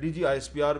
DG ISPR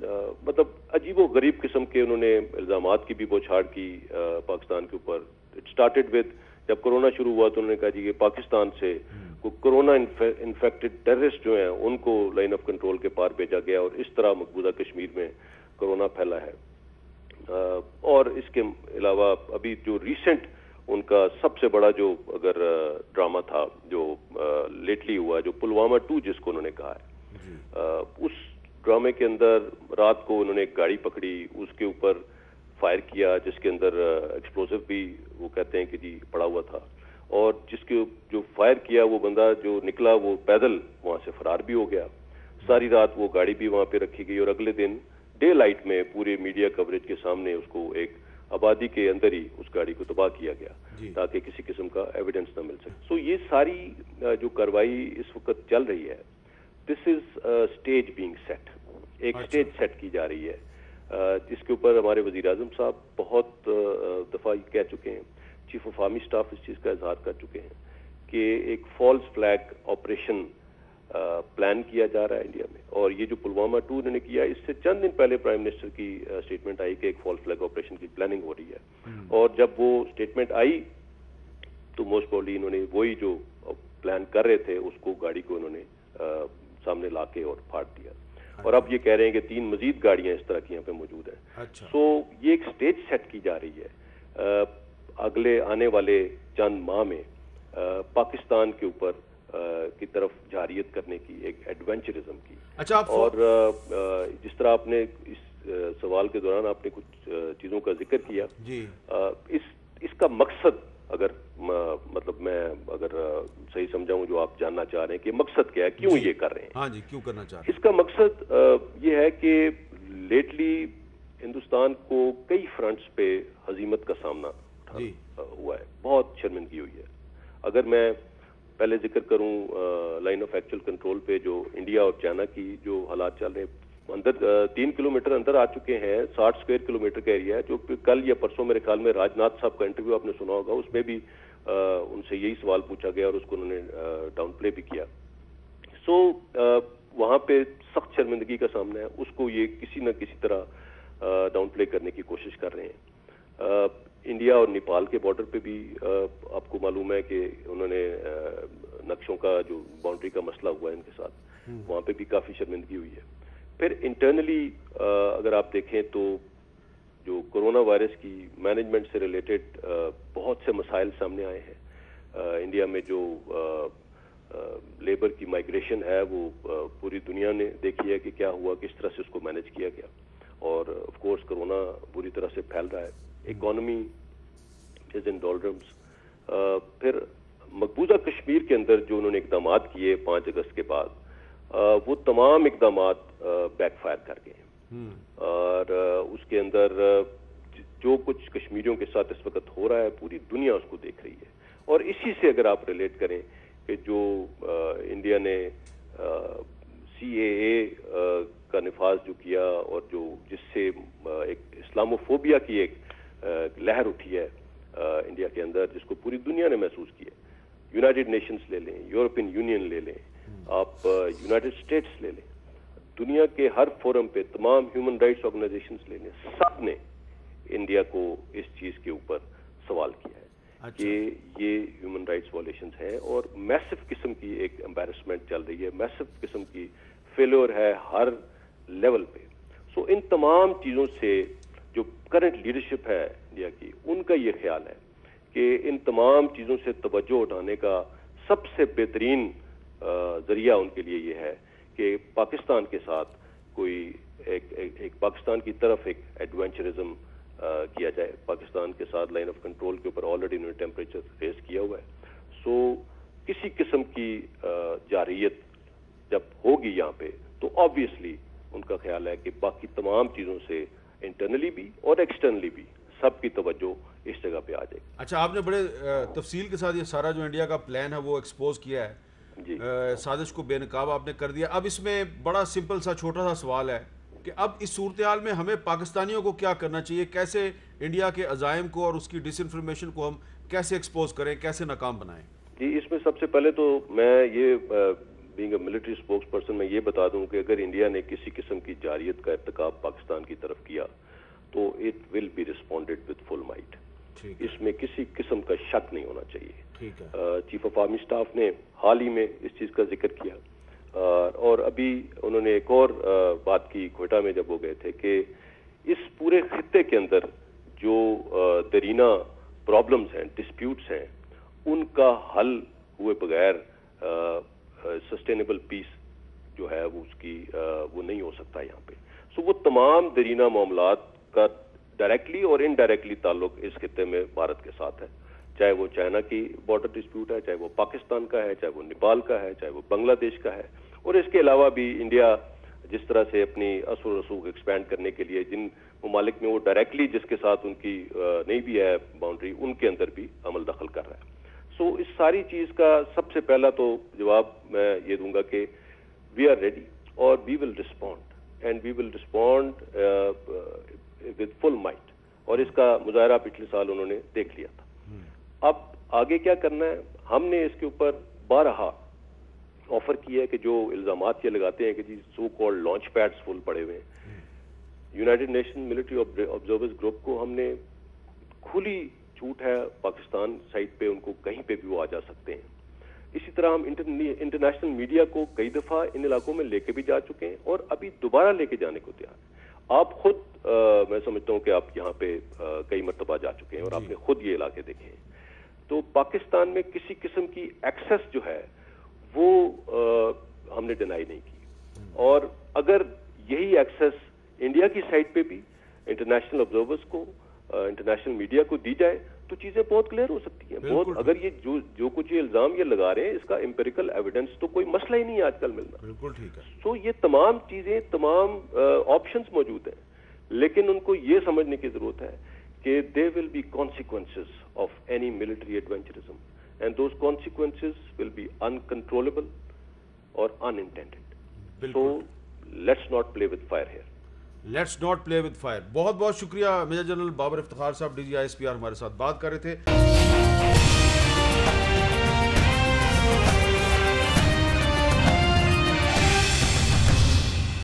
مطلب عجیب و غریب قسم کے انہوں نے الزامات کی بھی بوچھاڑ کی پاکستان کے اوپر. اٹ اسٹارٹڈ ود جب کرونا شروع ہوا تو انہوں نے کہا جی کہ پاکستان سے کرونا انفیکٹڈ ٹیررسٹ جو ہیں ان کو لائن آف کنٹرول کے پار بھیجا گیا اور اس طرح مقبوضہ کشمیر میں کرونا پھیلا ہے. اور اس کے علاوہ ابھی جو ریسنٹ ان کا سب سے بڑا جو اگر ڈرامہ تھا جو لیٹلی ہوا جو پلوامہ 2 جس کو انہوں نے کہا ہے, اس ڈرامے کے اندر رات کو انہوں نے ایک گاڑی پکڑی, اس کے اوپر فائر کیا جس کے اندر ایکسپلوزو بھی وہ کہتے ہیں کہ جی پڑا ہوا تھا, اور جس کے جو فائر کیا وہ بندہ جو نکلا وہ پیدل وہاں سے فرار بھی ہو گیا. ساری رات وہ گاڑی بھی وہاں پہ رکھی گئی اور اگلے دن ڈے لائٹ میں پورے میڈیا کوریج کے سامنے اس کو ایک آبادی کے اندر ہی اس گاڑی کو تباہ کیا گیا تاکہ کسی قسم کا ایویڈنس نہ مل سکے. سو یہ ساری جو کارروائی اس وقت چل رہی ہے, دس از اسٹیج بینگ سیٹ, ایک اسٹیج سیٹ کی جا رہی ہے جس کے اوپر ہمارے وزیر اعظم صاحب بہت دفعہ کہہ چکے ہیں, چیف آف آرمی اسٹاف اس چیز کا اظہار کر چکے ہیں کہ ایک فالس فلیگ آپریشن پلان کیا جا رہا ہے انڈیا میں. اور یہ جو پلوامہ 2 انہوں نے کیا, اس سے چند دن پہلے پرائم منسٹر کی اسٹیٹمنٹ آئی کہ ایک فالس فلیگ آپریشن کی پلاننگ ہو رہی ہے, اور جب وہ اسٹیٹمنٹ آئی تو موسٹ پروبلی انہوں نے وہی جو پلان کر رہے تھے اس کو گاڑی کو انہوں نے سامنے لا کے اور پھاڑ دیا, اور اب یہ کہہ رہے ہیں کہ 3 مزید گاڑیاں اس طرح کی یہاں پہ موجود ہیں. سو یہ ایک سٹیج سیٹ کی جا رہی ہے اگلے آنے والے چند ماہ میں پاکستان کے اوپر کی طرف جارحیت کرنے کی, ایک ایڈونچرزم کی. اور جس طرح آپ نے اس سوال کے دوران آپ نے کچھ چیزوں کا ذکر کیا, اس کا مقصد اگر مطلب میں اگر صحیح سمجھاؤں جو آپ جاننا چاہ رہے ہیں کہ مقصد کیا ہے, کیوں یہ کر رہے ہیں. ہاں جی, کیوں کرنا چاہ رہے ہیں. اس کا مقصد یہ ہے کہ لیٹلی ہندوستان کو کئی فرنٹس پہ ہزیمت کا سامنا ہوا ہے, بہت شرمندگی ہوئی ہے. اگر میں پہلے ذکر کروں لائن آف ایکچوئل کنٹرول پہ جو انڈیا اور چائنا کی جو حالات چل رہے ہیں, اندر 3 کلومیٹر اندر آ چکے ہیں, 60 اسکوائر کلومیٹر کا ایریا ہے, جو کل یا پرسوں میرے خیال میں راجناتھ صاحب کا انٹرویو آپ نے سنا ہوگا, اس میں بھی ان سے یہی سوال پوچھا گیا اور اس کو انہوں نے ڈاؤن پلے بھی کیا. سو وہاں پہ سخت شرمندگی کا سامنا ہے, اس کو یہ کسی نہ کسی طرح ڈاؤن پلے کرنے کی کوشش کر رہے ہیں. انڈیا اور نیپال کے بارڈر پہ بھی آپ کو معلوم ہے کہ انہوں نے نقشوں کا جو باؤنڈری کا مسئلہ ہوا ہے ان کے ساتھ, وہاں پہ بھی کافی شرمندگی ہوئی ہے. پھر انٹرنلی اگر آپ دیکھیں تو جو کرونا وائرس کی مینجمنٹ سے ریلیٹڈ بہت سے مسائل سامنے آئے ہیں. انڈیا میں جو لیبر کی مائگریشن ہے وہ پوری دنیا نے دیکھی ہے کہ کیا ہوا, کس طرح سے اس کو مینج کیا گیا, اور آف کورس کرونا بری طرح سے پھیل رہا ہے. اکانومی از ان ڈولرمز. پھر مقبوضہ کشمیر کے اندر جو انہوں نے اقدامات کیے 5 اگست کے بعد, وہ تمام اقدامات بیک فائر کر گئے, اور اس کے اندر جو کچھ کشمیریوں کے ساتھ اس وقت ہو رہا ہے پوری دنیا اس کو دیکھ رہی ہے. اور اسی سے اگر آپ ریلیٹ کریں کہ جو انڈیا نے CAA کا نفاذ جو کیا, اور جو جس سے ایک اسلاموفوبیا کی ایک لہر اٹھی ہے انڈیا کے اندر, جس کو پوری دنیا نے محسوس کیا. یونائٹڈ نیشنز لے لیں, یورپین یونین لے لیں, آپ یونائٹڈ اسٹیٹس لے لیں, دنیا کے ہر فورم پہ تمام ہیومن رائٹس آرگنائزیشنز لے لیں, سب نے انڈیا کو اس چیز کے اوپر سوال کیا ہے کہ یہ ہیومن رائٹس وائلیشنز ہیں, اور میسو قسم کی ایک امبیرسمنٹ چل رہی ہے, میسو قسم کی فیلور ہے ہر لیول پہ. سو ان تمام چیزوں سے جو کرنٹ لیڈرشپ ہے انڈیا کی, ان کا یہ خیال ہے کہ ان تمام چیزوں سے توجہ اٹھانے کا سب سے بہترین ذریعہ ان کے لیے یہ ہے کہ پاکستان کے ساتھ کوئی ایک پاکستان کی طرف ایک ایڈونچرزم کیا جائے. پاکستان کے ساتھ لائن آف کنٹرول کے اوپر آلریڈی انہوں نے ٹیمپریچر ریز کیا ہوا ہے. سو کسی قسم کی جارحیت جب ہوگی یہاں پہ تو آبویسلی ان کا خیال ہے کہ باقی تمام چیزوں سے انٹرنلی بھی اور ایکسٹرنلی بھی سب کی توجہ اس جگہ پہ آ جائے. اچھا, آپ نے بڑے تفصیل کے ساتھ یہ سارا جو انڈیا کا پلان ہے وہ ایکسپوز کیا ہے, سازش کو بے نقاب آپ نے کر دیا. اب اس میں بڑا سمپل سا چھوٹا سا سوال ہے کہ اب اس صورتحال میں ہمیں پاکستانیوں کو کیا کرنا چاہیے, کیسے انڈیا کے عزائم کو اور اس کی ڈس انفارمیشن کو ہم کیسے ایکسپوز کریں, کیسے ناکام بنائیں؟ جی, اس میں سب سے پہلے تو میں یہ being a military spokes person میں یہ بتا دوں کہ اگر انڈیا نے کسی قسم کی جارحیت کا ارتکاب پاکستان کی طرف کیا تو it will be responded with full might. اس میں کسی قسم کا شک نہیں ہونا چاہیے. چیف آف آرمی اسٹاف نے حال ہی میں اس چیز کا ذکر کیا اور ابھی انہوں نے ایک اور بات کی کوئٹہ میں جب وہ گئے تھے کہ اس پورے خطے کے اندر جو درینہ پرابلمز ہیں, ڈسپیوٹس ہیں, ان کا حل ہوئے بغیر سسٹینیبل پیس جو ہے وہ اس کی وہ نہیں ہو سکتا یہاں پہ. سو وہ تمام درینہ معاملات کا ڈائریکٹلی اور انڈائریکٹلی تعلق اس خطے میں بھارت کے ساتھ ہے, چاہے وہ چائنا کی بارڈر ڈسپیوٹ ہے, چاہے وہ پاکستان کا ہے, چاہے وہ نیپال کا ہے, چاہے وہ بنگلہ دیش کا ہے. اور اس کے علاوہ بھی انڈیا جس طرح سے اپنی اثر و رسوخ ایکسپینڈ کرنے کے لیے جن ممالک میں وہ ڈائریکٹلی جس کے ساتھ ان کی نہیں بھی ہے باؤنڈری, ان کے اندر بھی عمل دخل کر رہا ہے. سو اس ساری چیز کا سب سے پہلا تو جواب میں یہ دوں گا کہ وی آر ریڈی اور we will respond and we will respond with full might. اور اس کا مظاہرہ پچھلے سال انہوں نے دیکھ لیا تھا. اب آگے کیا کرنا ہے, ہم نے اس کے اوپر بارہا آفر کیا ہے کہ جو الزامات یہ لگاتے ہیں کہ جی سو کالڈ لانچ پیڈز فل پڑے ہوئے ہیں, United nation military observers group کو ہم نے کھلی چھوٹ ہے پاکستان سائٹ پہ ان کو کہیں پہ بھی وہ آ جا سکتے ہیں. اسی طرح ہم انٹرنیشنل میڈیا کو کئی دفعہ ان علاقوں میں لے کے بھی جا چکے ہیں اور ابھی دوبارہ لے کے جانے کو تیار ہیں. آپ خود میں سمجھتا ہوں کہ آپ یہاں پہ کئی مرتبہ جا چکے ہیں اور آپ نے خود یہ علاقے دیکھے ہیں. تو پاکستان میں کسی قسم کی ایکسس جو ہے وہ ہم نے ڈینائی نہیں کی, اور اگر یہی ایکسس انڈیا کی سائٹ پہ بھی انٹرنیشنل آبزرورز کو, انٹرنیشنل میڈیا کو دی جائے تو چیزیں بہت کلیئر ہو سکتی ہیں. بہت اگر یہ جو کچھ یہ الزام یہ لگا رہے ہیں اس کا امپیریکل ایویڈنس تو کوئی مسئلہ ہی نہیں ہے آج کل ملنا. بالکل ٹھیک ہے. سو یہ تمام چیزیں, تمام آپشنز موجود ہیں, لیکن ان کو یہ سمجھنے کی ضرورت ہے کہ there will be consequences of any military adventurism and those consequences will be uncontrollable or unintended. So let's not play with fire here. Let's not play with fire. بہت بہت شکریہ major general Babar Iftikhar sahab, D G I S P R ہمارے ساتھ بات کر رہے تھے.